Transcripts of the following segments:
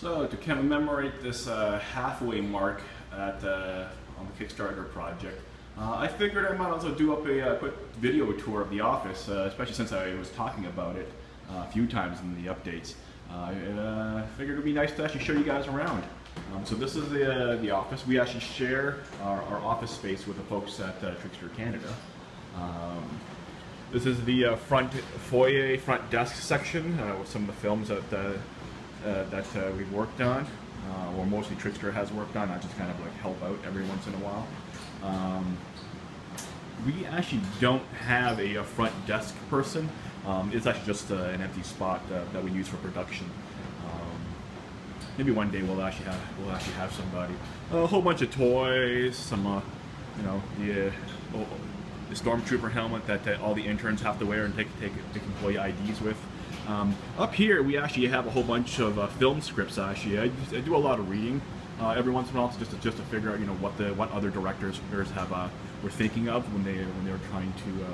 So to commemorate this halfway mark on the Kickstarter project, I figured I might also do up a quick video tour of the office, especially since I was talking about it a few times in the updates. I figured it would be nice to actually show you guys around. So this is the office. We actually share our office space with the folks at Trickster Canada. This is the front foyer, front desk section with some of the films that we've worked on, or mostly Trickster has worked on. I just kind of like help out every once in a while. We actually don't have a front desk person. It's actually just an empty spot that we use for production. Maybe one day we'll actually have somebody. A whole bunch of toys, some the stormtrooper helmet that all the interns have to wear and take employee IDs with. Up here we actually have a whole bunch of film scripts. Actually, I do a lot of reading every once in a while, just to figure out what other directors were thinking of when they were trying to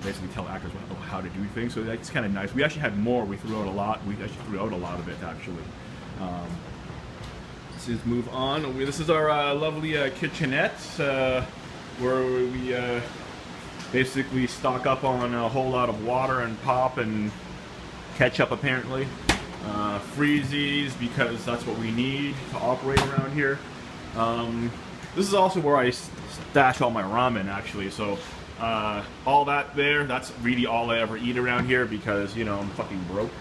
basically tell actors how to do things. So that's kind of nice. We actually had more. We threw out a lot. We actually threw out a lot of it actually. Let's move on. This is our lovely kitchenette where we basically stock up on a whole lot of water and pop and ketchup apparently. Freezies, because that's what we need to operate around here. This is also where I stash all my ramen actually, so all that there, that's really all I ever eat around here because I'm fucking broke.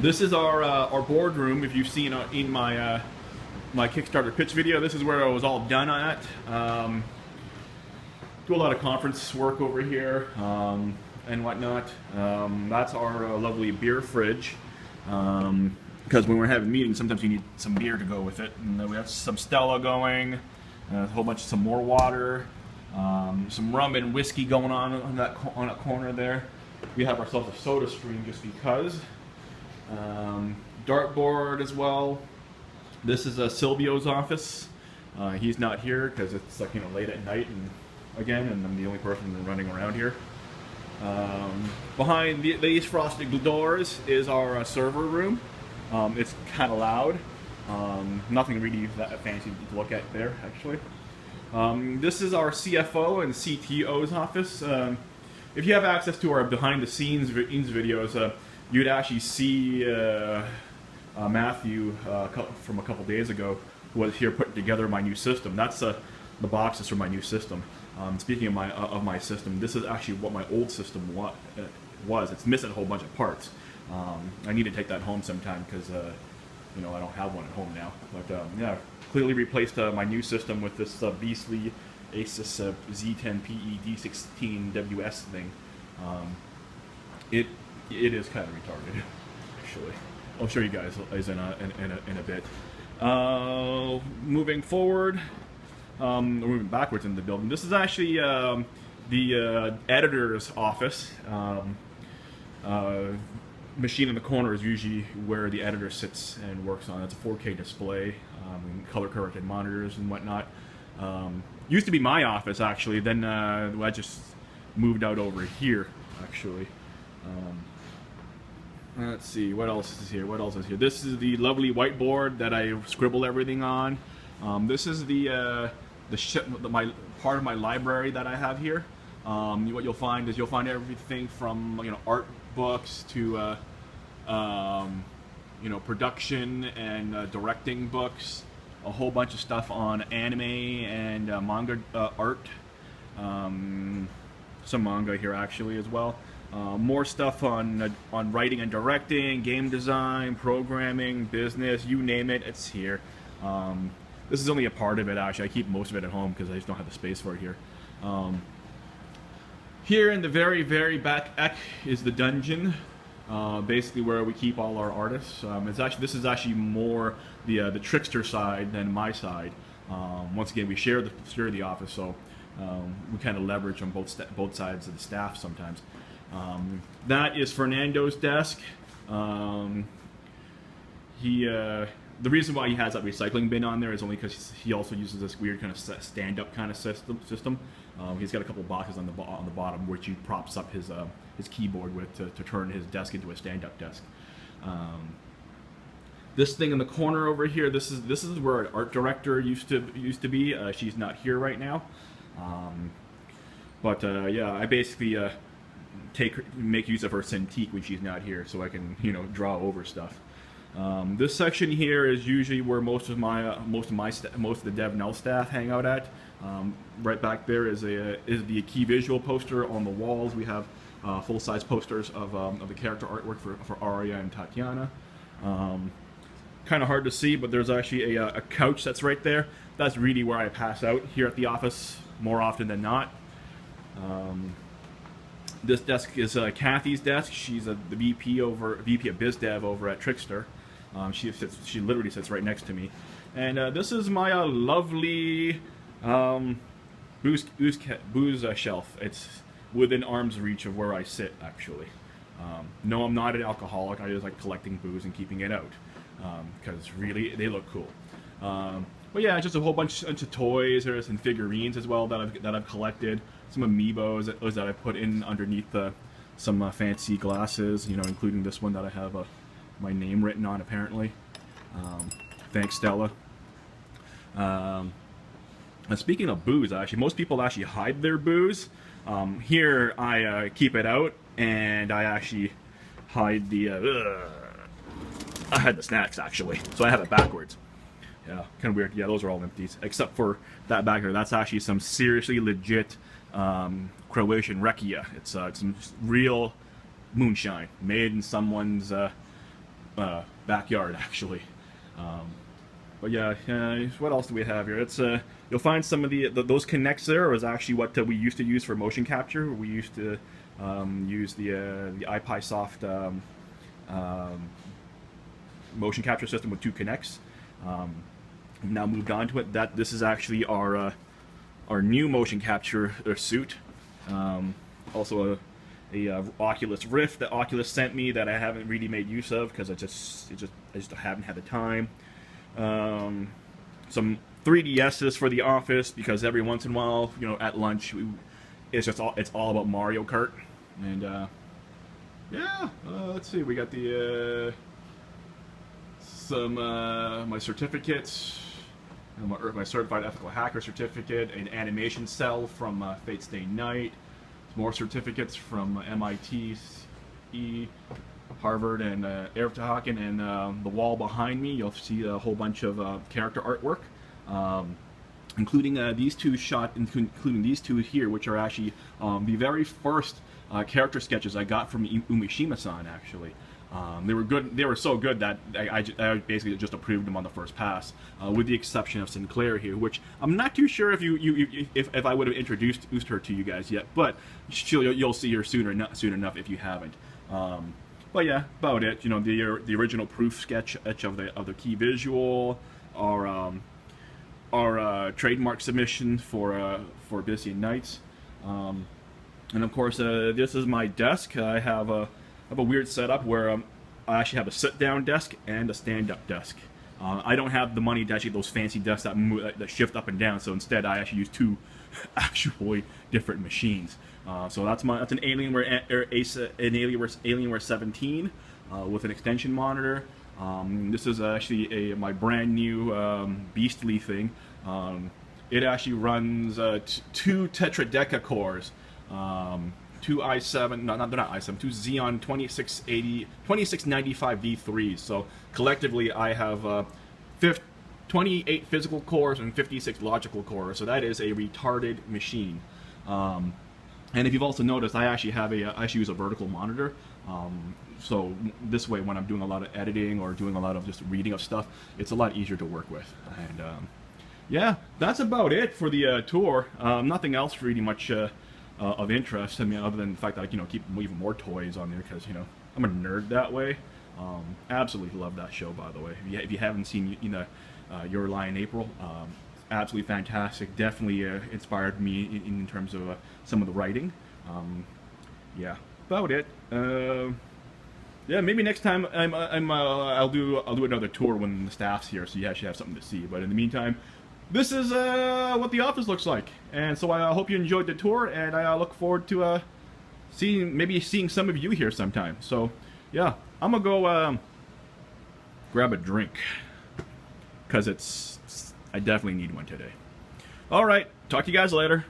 This is our boardroom. If you've seen in my my Kickstarter pitch video, this is where I was all done at. Do a lot of conference work over here and whatnot. That's our lovely beer fridge. Because when we're having meetings, sometimes you need some beer to go with it. And then we have some Stella going, a whole bunch of some more water, some rum and whiskey going on that corner there. We have ourselves a soda stream just because. Dartboard as well. This is Silvio's office. He's not here because it's like late at night and I'm the only person running around here. Behind these frosted doors is our server room. It's kind of loud. Nothing really that fancy to look at there, actually. This is our CFO and CTO's office. If you have access to our behind-the-scenes videos, you'd actually see Matthew from a couple days ago, who was here putting together my new system. That's the boxes for my new system. Speaking of my system, this is actually what my old system was. It's missing a whole bunch of parts. I need to take that home sometime because I don't have one at home now. But yeah, clearly replaced my new system with this beastly Asus Z10PE D16WS thing. It is kind of retarded, actually. I'll show you guys in a bit. Moving forward. We're moving backwards in the building. This is actually the editor's office. Machine in the corner is usually where the editor sits and works on. It's a 4K display, color-corrected monitors and whatnot. Used to be my office actually. Then I just moved out over here actually. Let's see, what else is here? What else is here? This is the lovely whiteboard that I scribble everything on. This is my part of my library that I have here. What you'll find is everything from art books to production and directing books. A whole bunch of stuff on anime and manga art. Some manga here actually as well. More stuff on writing and directing, game design, programming, business, you name it, it's here. This is only a part of it actually. I keep most of it at home because I just don't have the space for it here. Here in the very, very back is the dungeon, basically where we keep all our artists. This is actually more the Trickster side than my side. Once again, we share the office, so we kind of leverage on both sides of the staff sometimes. That is Fernando's desk. The reason why he has that recycling bin on there is only because he also uses this weird kind of stand-up kind of system. He's got a couple boxes on the bottom which he props up his keyboard with to turn his desk into a stand-up desk. This thing in the corner over here, this is where our art director used to be. She's not here right now, but yeah, I basically make use of her Cintiq when she's not here, so I can draw over stuff. This section here is usually where most of the Dev Null staff hang out at. Right back there is the key visual poster. On the walls we have full-size posters of the character artwork for Arya and Tatiana. Kind of hard to see, but there's actually a couch that's right there. That's really where I pass out here at the office more often than not. This desk is Kathy's desk. She's the VP of Biz Dev over at Trickster. She literally sits right next to me. And this is my lovely booze shelf. It's within arm's reach of where I sit, actually. No, I'm not an alcoholic. I just like collecting booze and keeping it out. Because really, they look cool. But yeah, just a whole bunch of toys. There's some figurines as well that I've collected. Some amiibos that I put in underneath some fancy glasses. Including this one that I have my name written on, apparently. Thanks, Stella. And speaking of booze, actually, most people actually hide their booze. Here, I keep it out, and I actually hide I had the snacks, actually, so I have it backwards. Yeah, kind of weird. Yeah, those are all empties, except for that back there. That's actually some seriously legit Croatian rakia. It's some real moonshine made in someone's backyard, actually. But yeah, what else do we have here? It's you'll find some of those connects there is actually what we used to use for motion capture. We used to use the iPySoft motion capture system with 2 connects. We've now moved on to it. This is actually our new motion capture suit. Also a Oculus Rift that Oculus sent me that I haven't really made use of because I just haven't had the time. Some 3DSs for the office because every once in a while, at lunch, it's all about Mario Kart. And yeah, let's see, we got the my certificates, my certified ethical hacker certificate, an animation cell from Fate Stay Night, more certificates from MIT, Harvard, and Erftahaken, and the wall behind me you'll see a whole bunch of character artwork, including these two including these two here, which are actually the very first character sketches I got from Umeshima-san, actually. They were good. They were so good that I basically just approved them on the first pass, with the exception of Sinclair here, which I'm not too sure if I would have introduced her to you guys yet, but you'll see her soon enough if you haven't. But yeah, about it. The original proof sketch of the key visual, our trademark submission for Byzantine Nights, and of course this is my desk. I have a weird setup where I actually have a sit-down desk and a stand-up desk. I don't have the money to actually those fancy desks that shift up and down, so instead I actually use 2 actually different machines. So that's an Alienware Alienware 17 with an extension monitor. This is actually my brand new beastly thing. It actually runs 2 Tetradeca cores. 2 i7, no, not i7, 2 Xeon 2695 V3s. So collectively, I have 28 physical cores and 56 logical cores. So that is a retarded machine. And if you've also noticed, I actually use a vertical monitor. So this way, when I'm doing a lot of editing or doing a lot of just reading of stuff, it's a lot easier to work with. And yeah, that's about it for the tour. Nothing else really much of interest. I mean, other than the fact that I keep even more toys on there because I'm a nerd that way. Absolutely love that show, by the way. If you haven't seen Your Lie in April, absolutely fantastic. Definitely inspired me in terms of some of the writing. Yeah, about it. Yeah, maybe next time I'll do another tour when the staff's here, so you actually have something to see. But in the meantime, this is what the office looks like, and so I hope you enjoyed the tour, and I look forward to seeing some of you here sometime. So yeah, I'm gonna go grab a drink, because I definitely need one today. All right, talk to you guys later.